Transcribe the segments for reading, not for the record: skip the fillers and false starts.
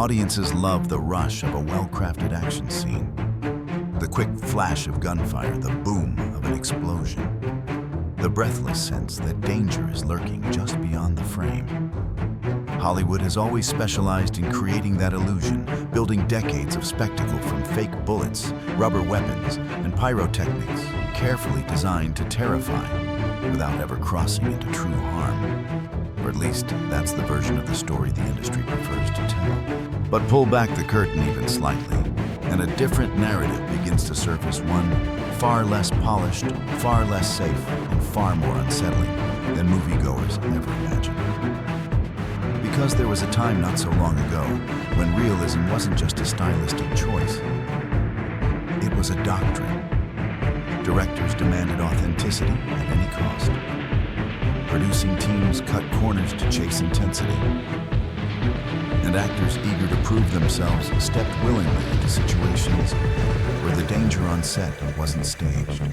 Audiences love the rush of a well-crafted action scene. The quick flash of gunfire, the boom of an explosion. The breathless sense that danger is lurking just beyond the frame. Hollywood has always specialized in creating that illusion, building decades of spectacle from fake bullets, rubber weapons, and pyrotechnics, carefully designed to terrify without ever crossing into true harm. Or at least, that's the version of the story the industry prefers to tell. But pull back the curtain even slightly, and a different narrative begins to surface, one far less polished, far less safe, and far more unsettling than moviegoers ever imagined. Because there was a time not so long ago when realism wasn't just a stylistic choice, it was a doctrine. Directors demanded authenticity at any cost. Producing teams cut corners to chase intensity. And actors eager to prove themselves stepped willingly into situations where the danger on set wasn't staged.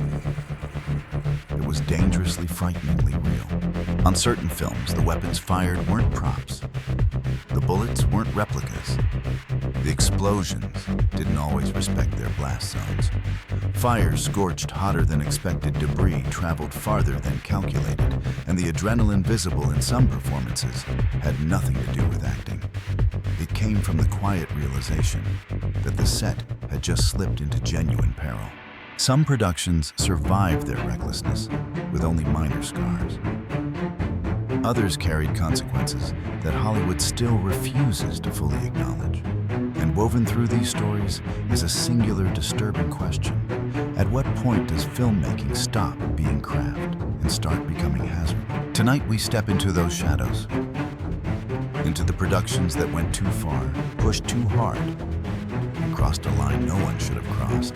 It was dangerously, frighteningly real. On certain films, the weapons fired weren't props. The bullets weren't replicas. The explosions didn't always respect their blast zones. Fires scorched hotter than expected, debris traveled farther than calculated, and the adrenaline visible in some performances had nothing to do with acting. It came from the quiet realization that the set had just slipped into genuine peril. Some productions survived their recklessness with only minor scars. Others carried consequences that Hollywood still refuses to fully acknowledge. And woven through these stories is a singular, disturbing question. At what point does filmmaking stop being craft and start becoming hazard? Tonight we step into those shadows, into the productions that went too far, pushed too hard, and crossed a line no one should have crossed.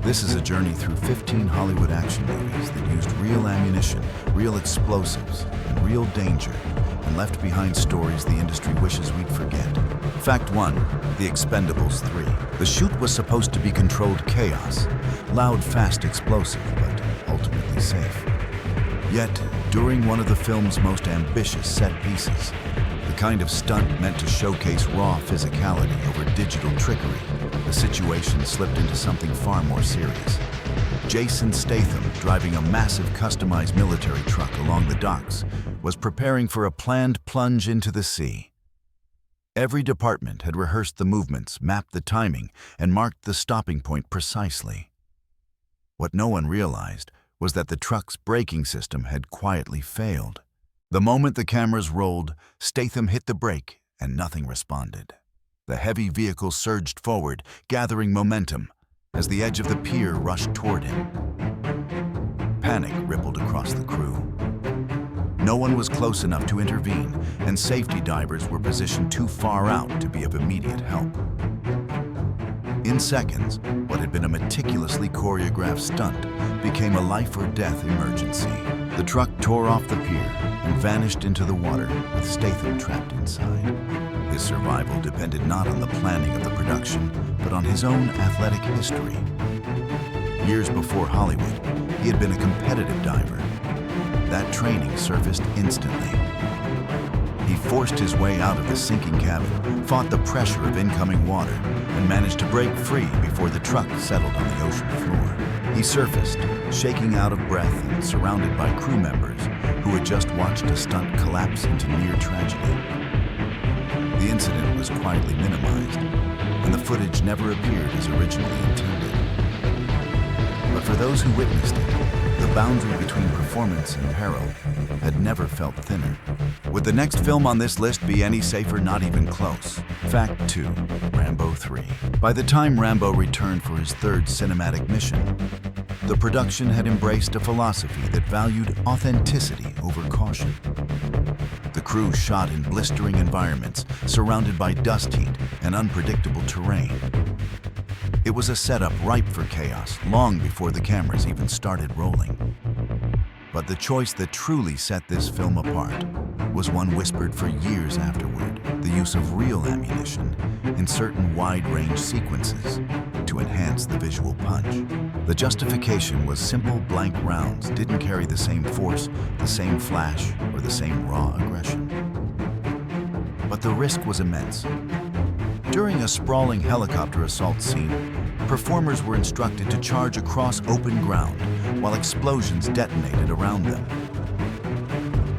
This is a journey through 15 Hollywood action movies that used real ammunition, real explosives, and real danger, and left behind stories the industry wishes we'd forget. Fact 1. The Expendables 3. The shoot was supposed to be controlled chaos, loud, fast, explosive, but ultimately safe. Yet, during one of the film's most ambitious set pieces, the kind of stunt meant to showcase raw physicality over digital trickery, the situation slipped into something far more serious. Jason Statham, driving a massive customized military truck along the docks, was preparing for a planned plunge into the sea. Every department had rehearsed the movements, mapped the timing, and marked the stopping point precisely. What no one realized was that the truck's braking system had quietly failed. The moment the cameras rolled, Statham hit the brake and nothing responded. The heavy vehicle surged forward, gathering momentum, as the edge of the pier rushed toward him. Panic rippled across the crew. No one was close enough to intervene, and safety divers were positioned too far out to be of immediate help. In seconds, what had been a meticulously choreographed stunt became a life-or-death emergency. The truck tore off the pier and vanished into the water, with Statham trapped inside. His survival depended not on the planning of the production, but on his own athletic history. Years before Hollywood, he had been a competitive diver. That training surfaced instantly. He forced his way out of the sinking cabin, fought the pressure of incoming water, and managed to break free before the truck settled on the ocean floor. He surfaced, shaking out of breath and surrounded by crew members who had just watched a stunt collapse into near tragedy. The incident was quietly minimized, and the footage never appeared as originally intended. But for those who witnessed it, the boundary between performance and peril had never felt thinner. Would the next film on this list be any safer? Not even close. Fact 2. Rambo 3. By the time Rambo returned for his third cinematic mission, the production had embraced a philosophy that valued authenticity over caution. The crew shot in blistering environments, surrounded by dust heat and unpredictable terrain. It was a setup ripe for chaos long before the cameras even started rolling. But the choice that truly set this film apart was one whispered for years afterward: the use of real ammunition in certain wide-range sequences to enhance the visual punch. The justification was simple: blank rounds didn't carry the same force, the same flash, or the same raw aggression. But the risk was immense. During a sprawling helicopter assault scene, performers were instructed to charge across open ground while explosions detonated around them.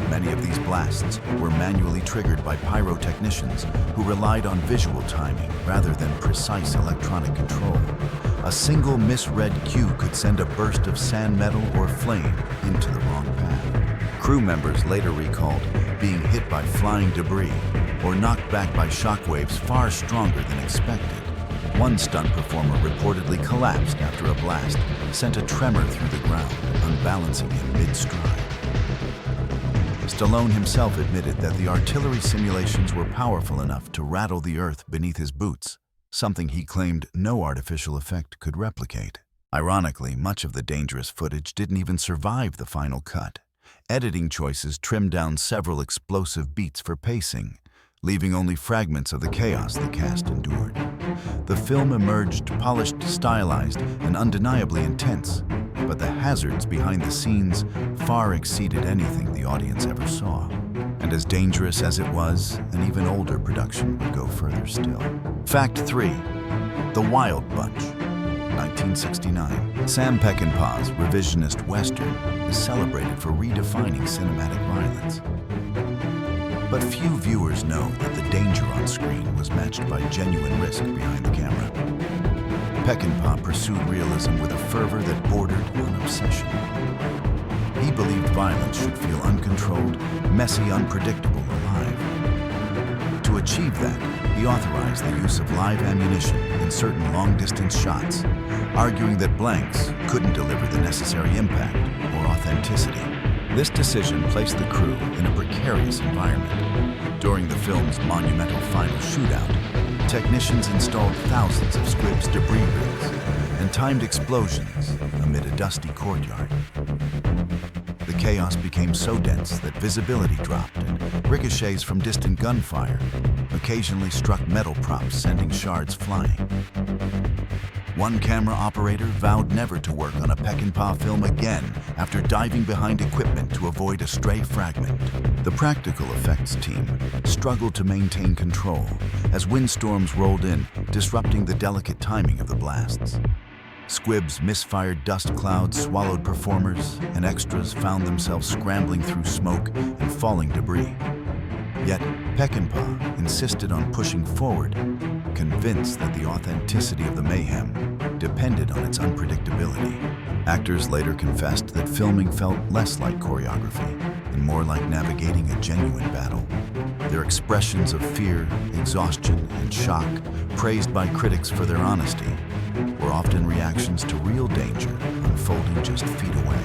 Many of these blasts were manually triggered by pyrotechnicians who relied on visual timing rather than precise electronic control. A single misread cue could send a burst of sand, metal, or flame into the wrong path. Crew members later recalled being hit by flying debris or knocked back by shockwaves far stronger than expected. One stunt performer reportedly collapsed after a blast sent a tremor through the ground, unbalancing him mid-stride. Stallone himself admitted that the artillery simulations were powerful enough to rattle the earth beneath his boots, something he claimed no artificial effect could replicate. Ironically, much of the dangerous footage didn't even survive the final cut. Editing choices trimmed down several explosive beats for pacing, leaving only fragments of the chaos the cast endured. The film emerged polished, stylized, and undeniably intense, but the hazards behind the scenes far exceeded anything the audience ever saw. And as dangerous as it was, an even older production would go further still. Fact 3. The Wild Bunch, 1969. Sam Peckinpah's revisionist Western is celebrated for redefining cinematic violence. But few viewers know that the danger on screen was matched by genuine risk behind the camera. Peckinpah pursued realism with a fervor that bordered on obsession. He believed violence should feel uncontrolled, messy, unpredictable, alive. To achieve that, he authorized the use of live ammunition in certain long-distance shots, arguing that blanks couldn't deliver the necessary impact or authenticity. This decision placed the crew in a precarious environment. During the film's monumental final shootout, technicians installed thousands of Squibb's debris rigs and timed explosions amid a dusty courtyard. The chaos became so dense that visibility dropped and ricochets from distant gunfire occasionally struck metal props, sending shards flying. One camera operator vowed never to work on a Peckinpah film again after diving behind equipment to avoid a stray fragment. The practical effects team struggled to maintain control as windstorms rolled in, disrupting the delicate timing of the blasts. Squibb's misfired dust clouds swallowed performers, and extras found themselves scrambling through smoke and falling debris. Yet Peckinpah insisted on pushing forward, convinced that the authenticity of the mayhem depended on its unpredictability. Actors later confessed that filming felt less like choreography and more like navigating a genuine battle. Their expressions of fear, exhaustion, and shock, praised by critics for their honesty, were often reactions to real danger unfolding just feet away.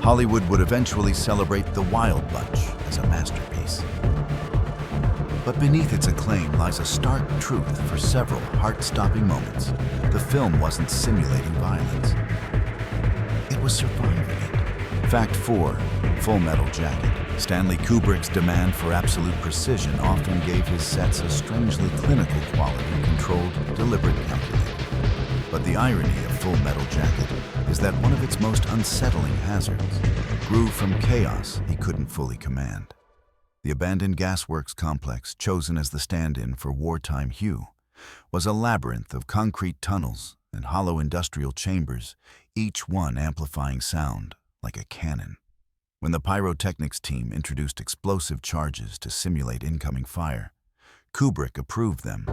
Hollywood would eventually celebrate The Wild Bunch as a masterpiece. But beneath its acclaim lies a stark truth for several heart-stopping moments. The film wasn't simulating violence. It was surviving it. Fact 4. Full Metal Jacket. Stanley Kubrick's demand for absolute precision often gave his sets a strangely clinical quality, controlled, deliberate, calculated. But the irony of Full Metal Jacket is that one of its most unsettling hazards grew from chaos he couldn't fully command. The abandoned gasworks complex, chosen as the stand-in for wartime Hugh, was a labyrinth of concrete tunnels and hollow industrial chambers, each one amplifying sound like a cannon. When the pyrotechnics team introduced explosive charges to simulate incoming fire, Kubrick approved them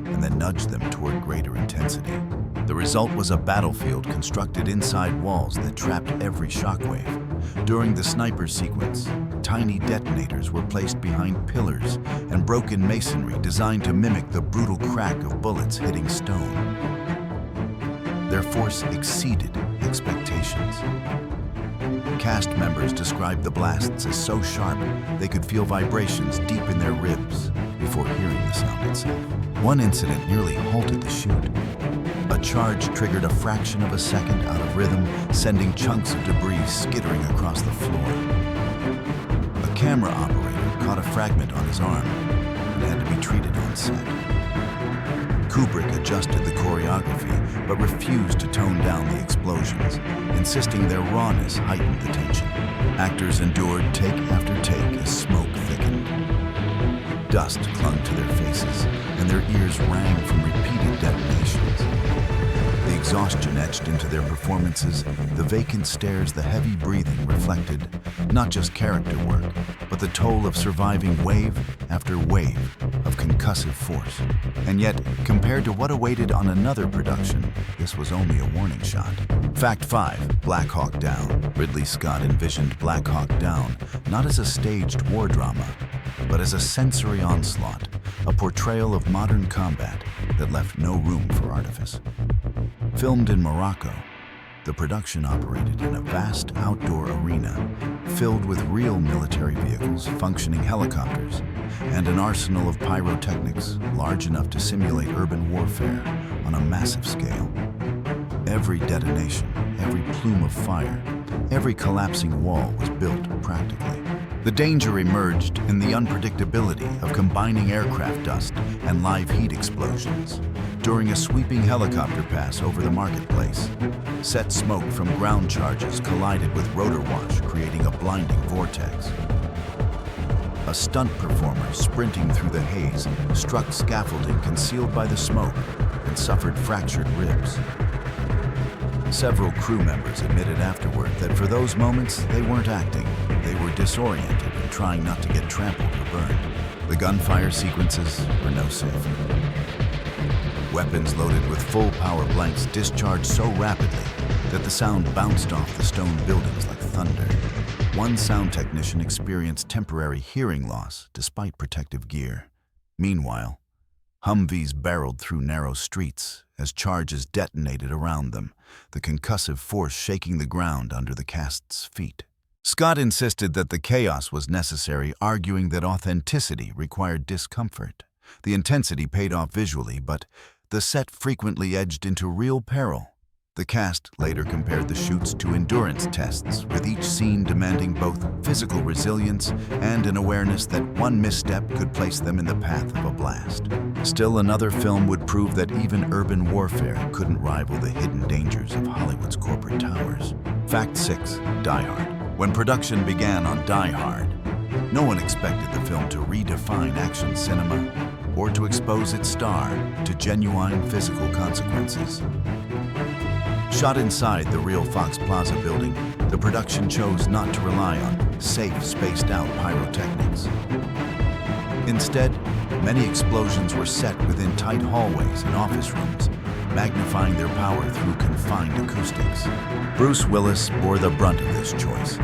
and then nudged them toward greater intensity. The result was a battlefield constructed inside walls that trapped every shockwave. During the sniper sequence, tiny detonators were placed behind pillars and broken masonry designed to mimic the brutal crack of bullets hitting stone. Their force exceeded expectations. Cast members described the blasts as so sharp they could feel vibrations deep in their ribs before hearing the sound itself. One incident nearly halted the shoot. A charge triggered a fraction of a second out of rhythm, sending chunks of debris skittering across the floor. A camera operator caught a fragment on his arm and had to be treated on set. Kubrick adjusted the choreography but refused to tone down the explosions, insisting their rawness heightened the tension. Actors endured take after take as smoke thickened. Dust clung to their faces, and their ears rang from repeated detonations. The exhaustion etched into their performances, the vacant stares, the heavy breathing reflected not just character work, but the toll of surviving wave after wave of concussive force. And yet, compared to what awaited on another production, this was only a warning shot. Fact 5. Black Hawk Down. Ridley Scott envisioned Black Hawk Down not as a staged war drama, but as a sensory onslaught, a portrayal of modern combat that left no room for artifice. Filmed in Morocco, the production operated in a vast outdoor arena filled with real military vehicles, functioning helicopters, and an arsenal of pyrotechnics large enough to simulate urban warfare on a massive scale. Every detonation, every plume of fire, every collapsing wall was built practically. The danger emerged in the unpredictability of combining aircraft dust and live heat explosions. During a sweeping helicopter pass over the marketplace, set smoke from ground charges collided with rotor wash, creating a blinding vortex. A stunt performer sprinting through the haze struck scaffolding concealed by the smoke and suffered fractured ribs. Several crew members admitted afterward that for those moments they weren't acting, they were disoriented and trying not to get trampled or burned. The gunfire sequences were no safer. Weapons loaded with full power blanks discharged so rapidly that the sound bounced off the stone buildings like thunder. One sound technician experienced temporary hearing loss despite protective gear. Meanwhile, Humvees barreled through narrow streets as charges detonated around them, the concussive force shaking the ground under the cast's feet. Scott insisted that the chaos was necessary, arguing that authenticity required discomfort. The intensity paid off visually, but the set frequently edged into real peril. The cast later compared the shoots to endurance tests, with each scene demanding both physical resilience and an awareness that one misstep could place them in the path of a blast. Still, another film would prove that even urban warfare couldn't rival the hidden dangers of Hollywood's corporate towers. Fact 6. Die Hard. When production began on Die Hard, no one expected the film to redefine action cinema or to expose its star to genuine physical consequences. Shot inside the real Fox Plaza building, the production chose not to rely on safe, spaced-out pyrotechnics. Instead, many explosions were set within tight hallways and office rooms, magnifying their power through confined acoustics. Bruce Willis bore the brunt of this choice.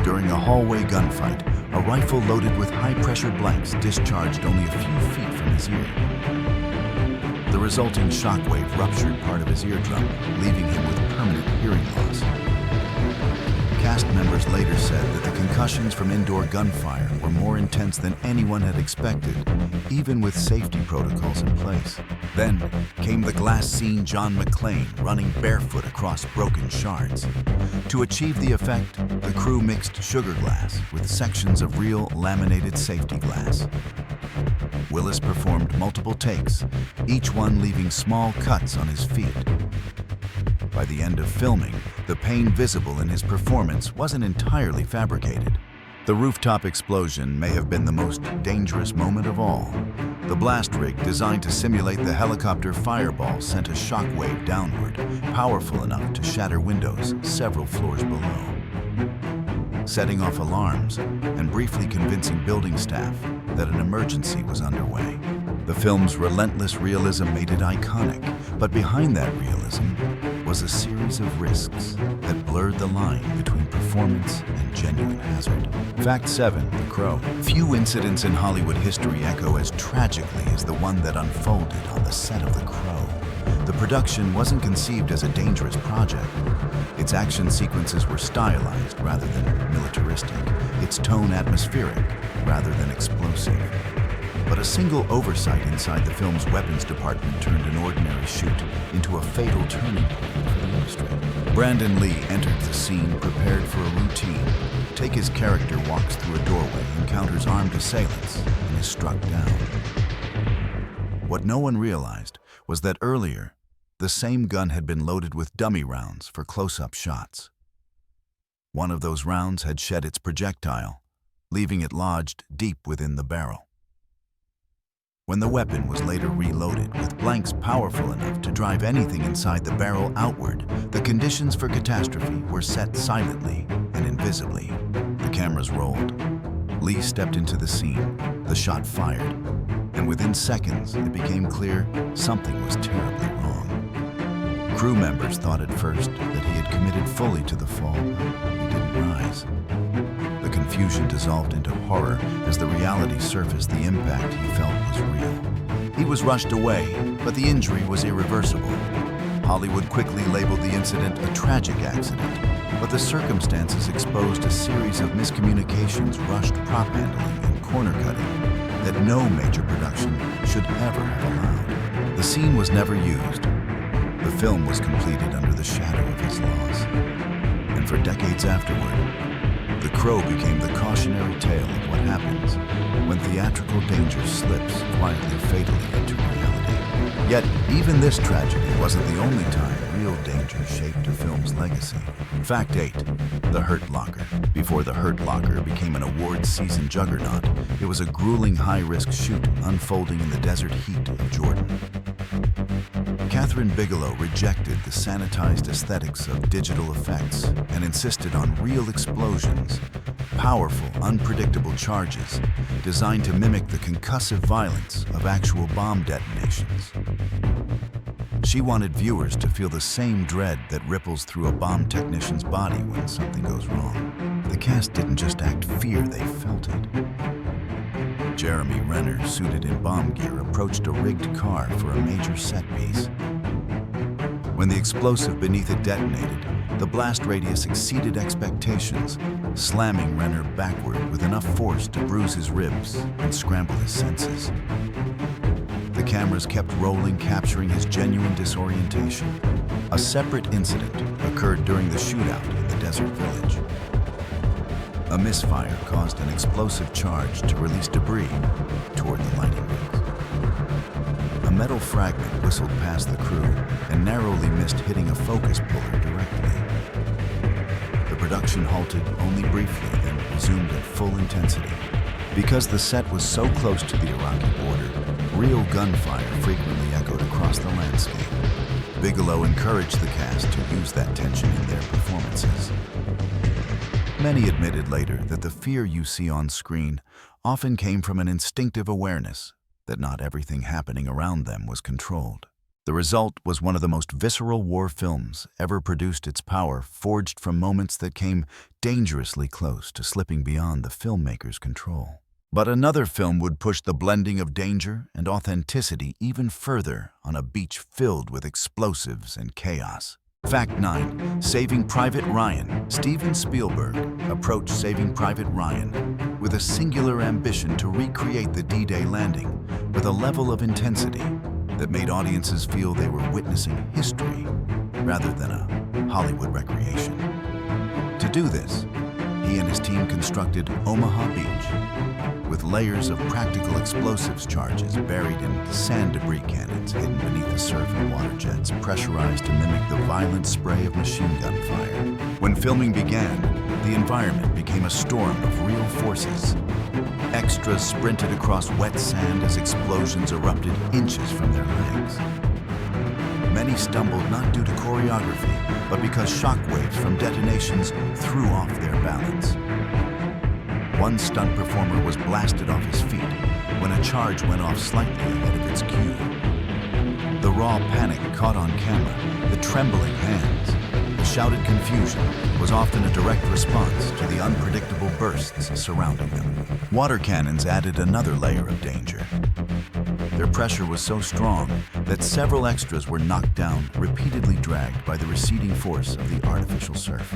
During a hallway gunfight, a rifle loaded with high-pressure blanks discharged only a few feet from his ear. The resulting shockwave ruptured part of his eardrum, leaving him with permanent hearing loss. Cast members later said that the concussions from indoor gunfire were more intense than anyone had expected, even with safety protocols in place. Then came the glass scene John McClane running barefoot across broken shards. To achieve the effect, the crew mixed sugar glass with sections of real laminated safety glass. Willis performed multiple takes, each one leaving small cuts on his feet. By the end of filming, the pain visible in his performance wasn't entirely fabricated. The rooftop explosion may have been the most dangerous moment of all. The blast rig, designed to simulate the helicopter fireball, sent a shockwave downward, powerful enough to shatter windows several floors below, setting off alarms and briefly convincing building staff that an emergency was underway. The film's relentless realism made it iconic, but behind that realism was a series of risks that blurred the line between performance and genuine hazard. Fact 7. The Crow. Few incidents in Hollywood history echo as tragically as the one that unfolded on the set of The Crow. The production wasn't conceived as a dangerous project. Its action sequences were stylized rather than militaristic, its tone atmospheric rather than explosive. But a single oversight inside the film's weapons department turned an ordinary shoot into a fatal turning point for the industry. Brandon Lee entered the scene prepared for a routine. Take his character walks through a doorway, encounters armed assailants, and is struck down. What no one realized was that earlier, the same gun had been loaded with dummy rounds for close-up shots. One of those rounds had shed its projectile, leaving it lodged deep within the barrel. When the weapon was later reloaded with blanks powerful enough to drive anything inside the barrel outward, the conditions for catastrophe were set silently and invisibly. The cameras rolled. Lee stepped into the scene. The shot fired. And within seconds, it became clear something was terribly wrong. Crew members thought at first that he had committed fully to the fall, but he didn't rise. The confusion dissolved into horror as the reality surfaced. The impact he felt was real. He was rushed away, but the injury was irreversible. Hollywood quickly labeled the incident a tragic accident, but the circumstances exposed a series of miscommunications, rushed prop handling, and corner cutting that no major production should ever have allowed. The scene was never used. The film was completed under the shadow of his loss. And for decades afterward, The Crow became the cautionary tale of what happens when theatrical danger slips quietly, fatally into reality. Yet, even this tragedy wasn't the only time real danger shaped a film's legacy. Fact 8. The Hurt Locker. Before The Hurt Locker became an awards season juggernaut, it was a grueling high-risk shoot unfolding in the desert heat of Jordan. Catherine Bigelow rejected the sanitized aesthetics of digital effects and insisted on real explosions, powerful, unpredictable charges designed to mimic the concussive violence of actual bomb detonations. She wanted viewers to feel the same dread that ripples through a bomb technician's body when something goes wrong. The cast didn't just act fear, they felt it. Jeremy Renner, suited in bomb gear, approached a rigged car for a major set piece. When the explosive beneath it detonated, the blast radius exceeded expectations, slamming Renner backward with enough force to bruise his ribs and scramble his senses. The cameras kept rolling, capturing his genuine disorientation. A separate incident occurred during the shootout in the desert village. A misfire caused an explosive charge to release debris toward the lighting rigs. A metal fragment whistled past the crew and narrowly missed hitting a focus puller directly. The production halted only briefly, then resumed at full intensity. Because the set was so close to the Iraqi border, real gunfire frequently echoed across the landscape. Bigelow encouraged the cast to use that tension in their performances. Many admitted later that the fear you see on screen often came from an instinctive awareness that not everything happening around them was controlled. The result was one of the most visceral war films ever produced. Its power forged from moments that came dangerously close to slipping beyond the filmmaker's control. But another film would push the blending of danger and authenticity even further on a beach filled with explosives and chaos. Fact 9. Saving Private Ryan. Steven Spielberg approached Saving Private Ryan with a singular ambition to recreate the D-Day landing with a level of intensity that made audiences feel they were witnessing history rather than a Hollywood recreation. To do this, he and his team constructed Omaha Beach with layers of practical explosives charges buried in sand debris cannons hidden beneath the surf and water jets, pressurized to mimic the violent spray of machine gun fire. When filming began, the environment became a storm of real forces. Extras sprinted across wet sand as explosions erupted inches from their legs. Many stumbled not due to choreography, but because shockwaves from detonations threw off their balance. One stunt performer was blasted off his feet when a charge went off slightly ahead of its cue. The raw panic caught on camera, the trembling hands, the shouted confusion was often a direct response to the unpredictable bursts surrounding them. Water cannons added another layer of danger. Their pressure was so strong that several extras were knocked down, repeatedly dragged by the receding force of the artificial surf.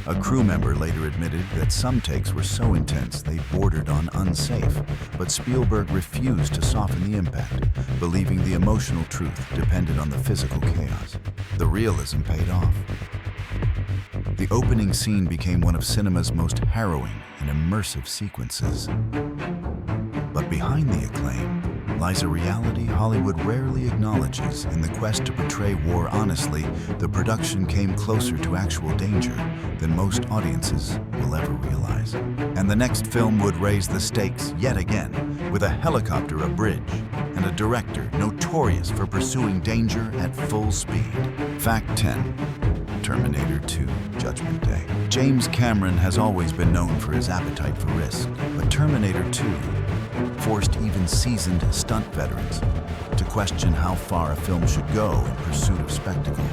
A crew member later admitted that some takes were so intense they bordered on unsafe, but Spielberg refused to soften the impact, believing the emotional truth depended on the physical chaos. The realism paid off. The opening scene became one of cinema's most harrowing and immersive sequences. But behind the acclaim lies a reality Hollywood rarely acknowledges. In the quest to portray war honestly, the production came closer to actual danger than most audiences will ever realize. And the next film would raise the stakes yet again, with a helicopter, a bridge, and a director notorious for pursuing danger at full speed. Fact 10. Terminator 2: Judgment Day. James Cameron has always been known for his appetite for risk, but Terminator 2 forced even seasoned stunt veterans to question how far a film should go in pursuit of spectacle.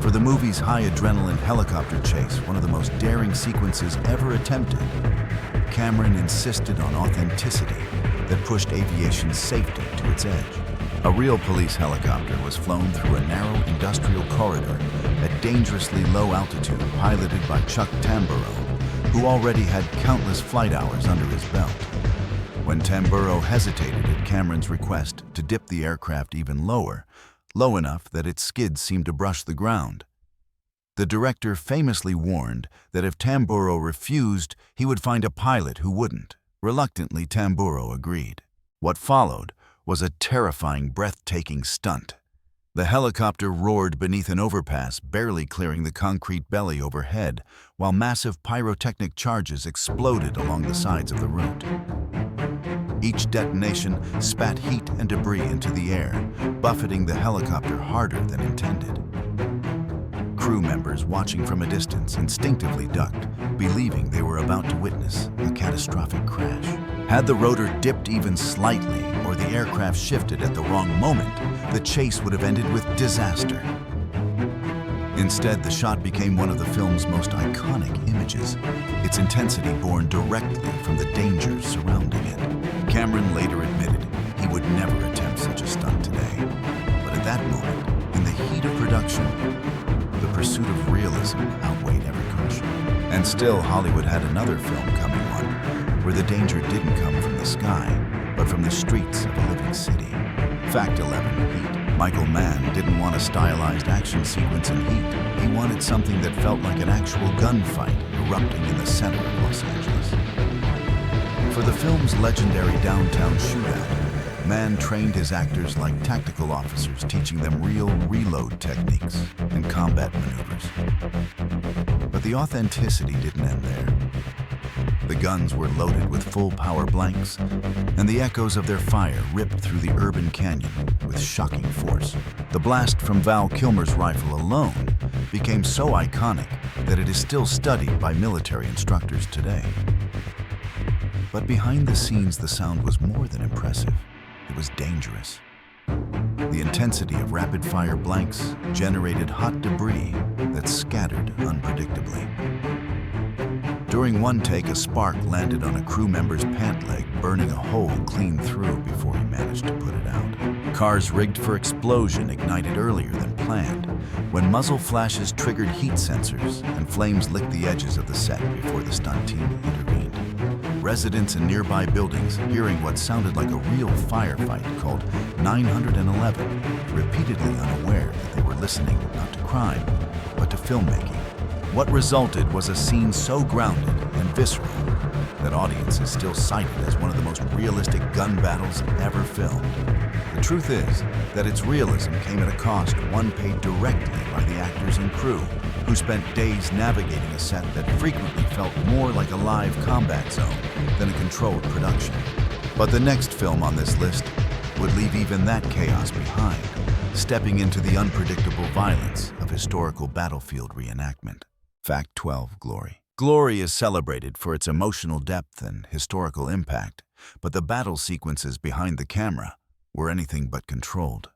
For the movie's high-adrenaline helicopter chase, one of the most daring sequences ever attempted, Cameron insisted on authenticity that pushed aviation safety to its edge. A real police helicopter was flown through a narrow industrial corridor at dangerously low altitude, piloted by Chuck Tamburro, who already had countless flight hours under his belt. When Tamburro hesitated at Cameron's request to dip the aircraft even lower, low enough that its skids seemed to brush the ground, the director famously warned that if Tamburro refused, he would find a pilot who wouldn't. Reluctantly, Tamburro agreed. What followed was a terrifying, breathtaking stunt. The helicopter roared beneath an overpass, barely clearing the concrete belly overhead, while massive pyrotechnic charges exploded along the sides of the route. Each detonation spat heat and debris into the air, buffeting the helicopter harder than intended. Crew members watching from a distance instinctively ducked, believing they were about to witness a catastrophic crash. Had the rotor dipped even slightly or the aircraft shifted at the wrong moment, the chase would have ended with disaster. Instead, the shot became one of the film's most iconic images, its intensity born directly from the dangers surrounding it. Cameron later admitted he would never attempt such a stunt today. But at that moment, in the heat of production, the pursuit of realism outweighed every caution. And still, Hollywood had another film coming on, where the danger didn't come from the sky, but from the streets of a living city. Fact 11. Heat. Michael Mann didn't want a stylized action sequence in Heat. He wanted something that felt like an actual gunfight erupting in the center of Los Angeles. For the film's legendary downtown shootout, Mann trained his actors like tactical officers, teaching them real reload techniques and combat maneuvers. But the authenticity didn't end there. The guns were loaded with full-power blanks, and the echoes of their fire ripped through the urban canyon with shocking force. The blast from Val Kilmer's rifle alone became so iconic that it is still studied by military instructors today. But behind the scenes, the sound was more than impressive. It was dangerous. The intensity of rapid-fire blanks generated hot debris that scattered unpredictably. During one take, a spark landed on a crew member's pant leg, burning a hole clean through before he managed to put it out. Cars rigged for explosion ignited earlier than planned, when muzzle flashes triggered heat sensors and flames licked the edges of the set before the stunt team intervened. Residents in nearby buildings, hearing what sounded like a real firefight called 911, repeatedly unaware that they were listening not to crime, but to filmmaking. What resulted was a scene so grounded and visceral that audiences still cite it as one of the most realistic gun battles ever filmed. The truth is that its realism came at a cost one paid directly by the actors and crew, who spent days navigating a set that frequently felt more like a live combat zone than a controlled production. But the next film on this list would leave even that chaos behind, stepping into the unpredictable violence of historical battlefield reenactment. Fact 12. Glory. Glory is celebrated for its emotional depth and historical impact, but the battle sequences behind the camera were anything but controlled.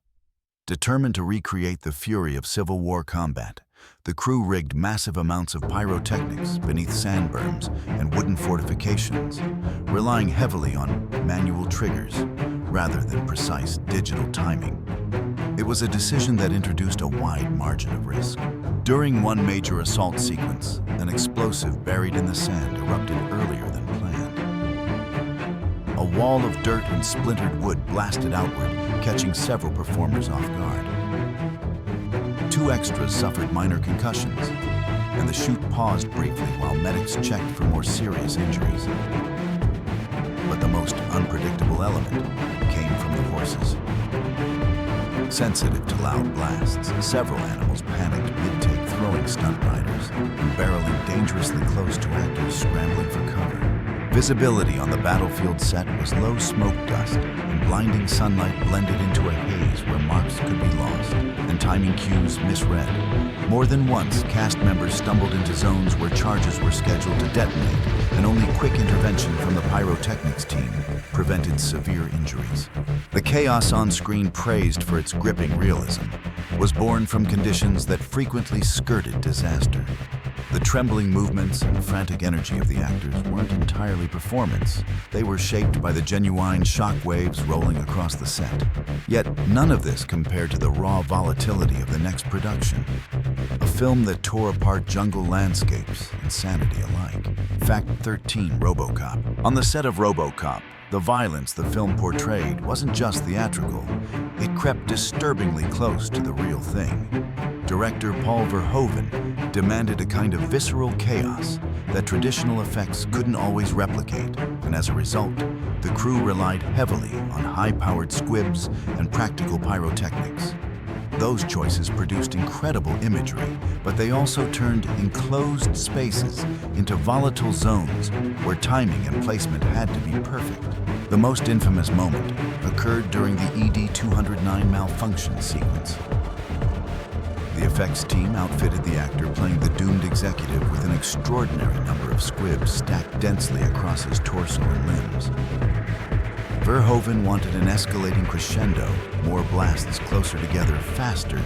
Determined to recreate the fury of Civil War combat, the crew rigged massive amounts of pyrotechnics beneath sandberms and wooden fortifications, relying heavily on manual triggers rather than precise digital timing. It was a decision that introduced a wide margin of risk. During one major assault sequence, an explosive buried in the sand erupted earlier than planned. A wall of dirt and splintered wood blasted outward, catching several performers off guard. 2 extras suffered minor concussions, and the shoot paused briefly while medics checked for more serious injuries. But the most unpredictable element came from the horses. Sensitive to loud blasts, several animals panicked mid-take, throwing stunt riders and barreling dangerously close to actors scrambling for cover. Visibility on the battlefield set was low smoke dust and blinding sunlight blended into a haze where marks could be lost and timing cues misread. More than once, cast members stumbled into zones where charges were scheduled to detonate, and only quick intervention from the pyrotechnics team prevented severe injuries. The chaos on screen, praised for its gripping realism, was born from conditions that frequently skirted disaster. The trembling movements and frantic energy of the actors weren't entirely performance. They were shaped by the genuine shock waves rolling across the set. Yet none of this compared to the raw volatility of the next production. A film that tore apart jungle landscapes and sanity alike. Fact 13, RoboCop. On the set of RoboCop, the violence the film portrayed wasn't just theatrical. It crept disturbingly close to the real thing. Director Paul Verhoeven demanded a kind of visceral chaos that traditional effects couldn't always replicate, and as a result, the crew relied heavily on high-powered squibs and practical pyrotechnics. Those choices produced incredible imagery, but they also turned enclosed spaces into volatile zones where timing and placement had to be perfect. The most infamous moment occurred during the ED-209 malfunction sequence. The effects team outfitted the actor playing the doomed executive with an extraordinary number of squibs stacked densely across his torso and limbs. Verhoeven wanted an escalating crescendo, more blasts closer together faster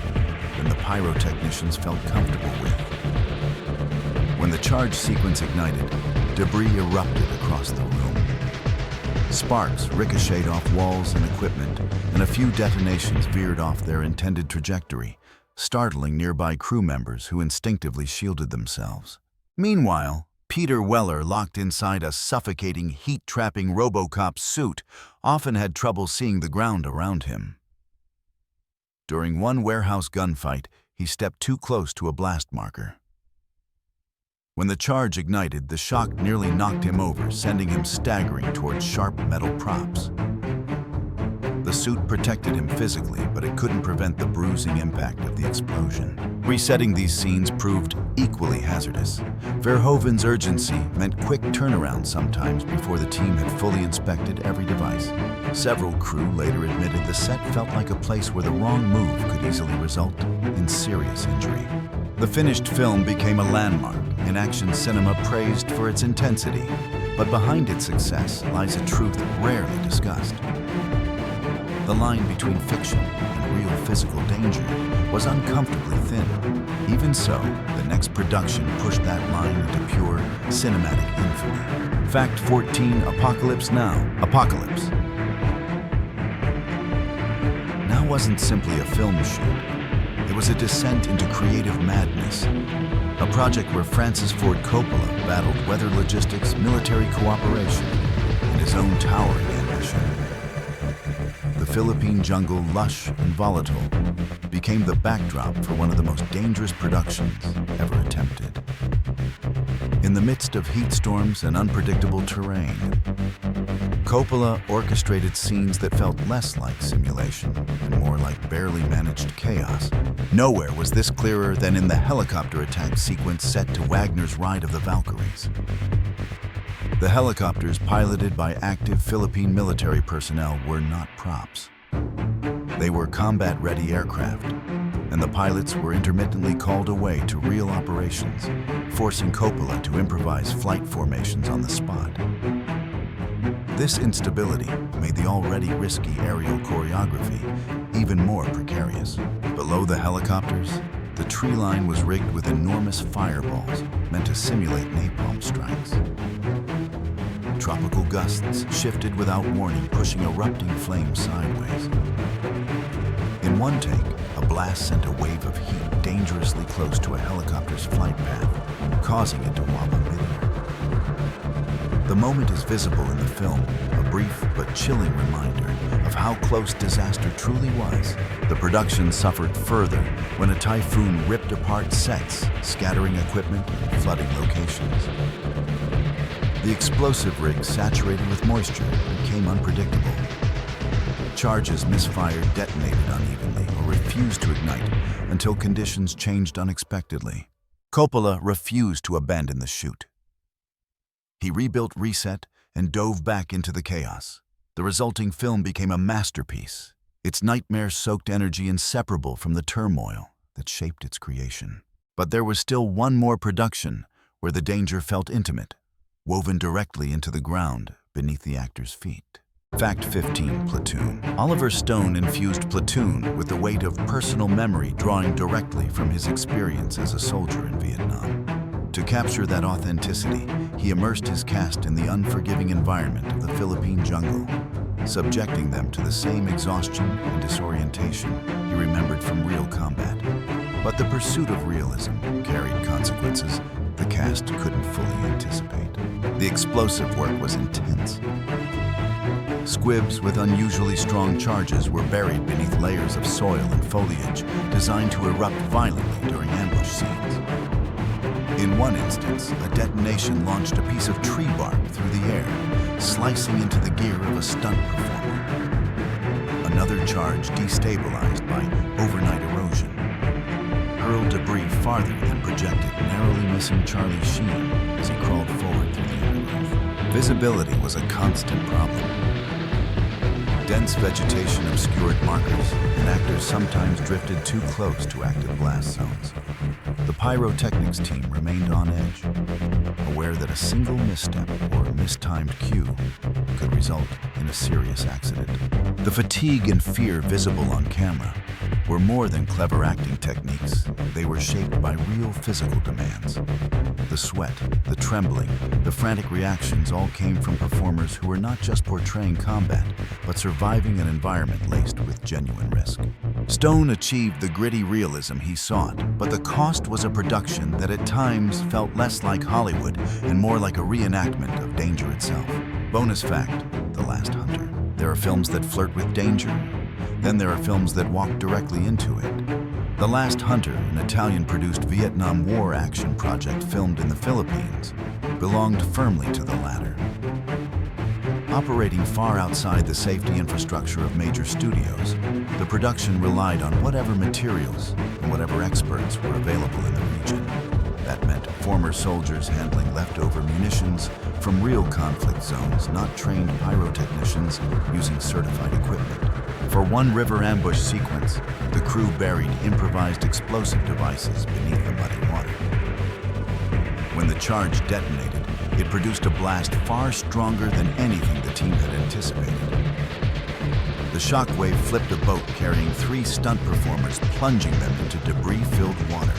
than the pyrotechnicians felt comfortable with. When the charge sequence ignited, debris erupted across the room. Sparks ricocheted off walls and equipment, and a few detonations veered off their intended trajectory, startling nearby crew members who instinctively shielded themselves. Meanwhile, Peter Weller, locked inside a suffocating, heat-trapping RoboCop suit, often had trouble seeing the ground around him. During one warehouse gunfight, he stepped too close to a blast marker. When the charge ignited, the shock nearly knocked him over, sending him staggering towards sharp metal props. The suit protected him physically, but it couldn't prevent the bruising impact of the explosion. Resetting these scenes proved equally hazardous. Verhoeven's urgency meant quick turnaround sometimes before the team had fully inspected every device. Several crew later admitted the set felt like a place where the wrong move could easily result in serious injury. The finished film became a landmark in action cinema, praised for its intensity, but behind its success lies a truth rarely discussed. The line between fiction and real physical danger was uncomfortably thin. Even so, the next production pushed that line into pure cinematic infamy. Fact 14, Apocalypse Now. Apocalypse Now wasn't simply a film shoot. It was a descent into creative madness. A project where Francis Ford Coppola battled weather logistics, military cooperation, and his own towering ambition. The Philippine jungle, lush and volatile, became the backdrop for one of the most dangerous productions ever attempted. In the midst of heat storms and unpredictable terrain, Coppola orchestrated scenes that felt less like simulation and more like barely managed chaos. Nowhere was this clearer than in the helicopter attack sequence set to Wagner's Ride of the Valkyries. The helicopters, piloted by active Philippine military personnel, were not props. They were combat-ready aircraft, and the pilots were intermittently called away to real operations, forcing Coppola to improvise flight formations on the spot. This instability made the already risky aerial choreography even more precarious. Below the helicopters, the tree line was rigged with enormous fireballs meant to simulate napalm strikes. Tropical gusts shifted without warning, pushing erupting flames sideways. In one take, a blast sent a wave of heat dangerously close to a helicopter's flight path, causing it to wobble midair. The moment is visible in the film, a brief but chilling reminder of how close disaster truly was. The production suffered further when a typhoon ripped apart sets, scattering equipment and flooding locations. The explosive rig, saturated with moisture, became unpredictable. Charges misfired, detonated unevenly, or refused to ignite until conditions changed unexpectedly. Coppola refused to abandon the shoot. He rebuilt, reset, and dove back into the chaos. The resulting film became a masterpiece, its nightmare-soaked energy inseparable from the turmoil that shaped its creation. But there was still one more production where the danger felt intimate, woven directly into the ground beneath the actor's feet. Fact 15, Platoon. Oliver Stone infused Platoon with the weight of personal memory drawing directly from his experience as a soldier in Vietnam. To capture that authenticity, he immersed his cast in the unforgiving environment of the Philippine jungle, subjecting them to the same exhaustion and disorientation he remembered from real combat. But the pursuit of realism carried consequences the cast couldn't fully anticipate. The explosive work was intense. Squibs with unusually strong charges were buried beneath layers of soil and foliage designed to erupt violently during ambush scenes. In one instance, a detonation launched a piece of tree bark through the air, slicing into the gear of a stunt performer. Another charge destabilized by overnight erosion hurled debris farther than projected, narrowly missing Charlie Sheen as he crawled forward through the undergrowth. Visibility was a constant problem. Dense vegetation obscured markers, and actors sometimes drifted too close to active blast zones. The pyrotechnics team remained on edge, aware that a single misstep or mistimed cue could result in a serious accident. The fatigue and fear visible on camera were more than clever acting techniques. They were shaped by real physical demands. The sweat, the trembling, the frantic reactions all came from performers who were not just portraying combat, but surviving an environment laced with genuine risk. Stone achieved the gritty realism he sought, but the cost was a production that at times felt less like Hollywood and more like a reenactment of danger itself. Bonus fact, The Last Hunter. There are films that flirt with danger, then there are films that walk directly into it. The Last Hunter, an Italian-produced Vietnam War action project filmed in the Philippines, belonged firmly to the latter. Operating far outside the safety infrastructure of major studios, the production relied on whatever materials and whatever experts were available in the region. That meant former soldiers handling leftover munitions from real conflict zones, not trained pyrotechnicians using certified equipment. For one river ambush sequence, the crew buried improvised explosive devices beneath the muddy water. When the charge detonated, it produced a blast far stronger than anything the team had anticipated. The shockwave flipped a boat carrying 3 stunt performers, plunging them into debris-filled water.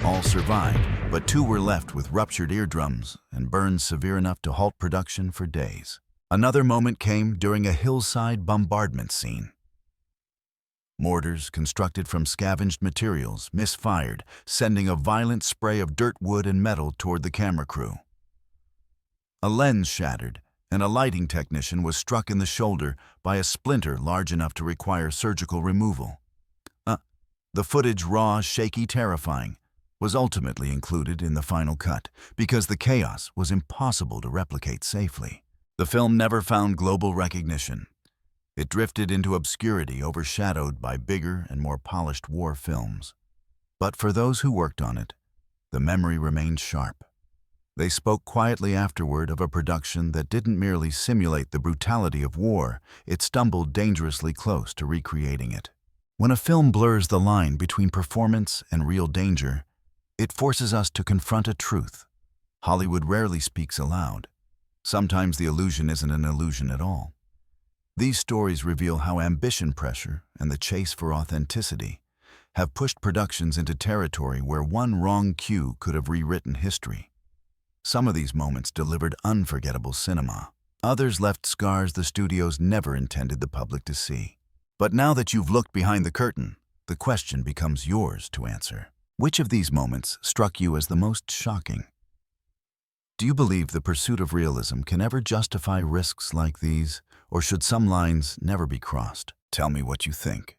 All survived, but 2 were left with ruptured eardrums and burns severe enough to halt production for days. Another moment came during a hillside bombardment scene. Mortars, constructed from scavenged materials, misfired, sending a violent spray of dirt, wood, and metal toward the camera crew. A lens shattered, and a lighting technician was struck in the shoulder by a splinter large enough to require surgical removal. The footage, raw, shaky, terrifying, was ultimately included in the final cut because the chaos was impossible to replicate safely. The film never found global recognition. It drifted into obscurity, overshadowed by bigger and more polished war films. But for those who worked on it, the memory remained sharp. They spoke quietly afterward of a production that didn't merely simulate the brutality of war, it stumbled dangerously close to recreating it. When a film blurs the line between performance and real danger, it forces us to confront a truth. Hollywood rarely speaks aloud. Sometimes the illusion isn't an illusion at all. These stories reveal how ambition pressure and the chase for authenticity have pushed productions into territory where one wrong cue could have rewritten history. Some of these moments delivered unforgettable cinema. Others left scars the studios never intended the public to see. But now that you've looked behind the curtain, the question becomes yours to answer. Which of these moments struck you as the most shocking? Do you believe the pursuit of realism can ever justify risks like these, or should some lines never be crossed? Tell me what you think.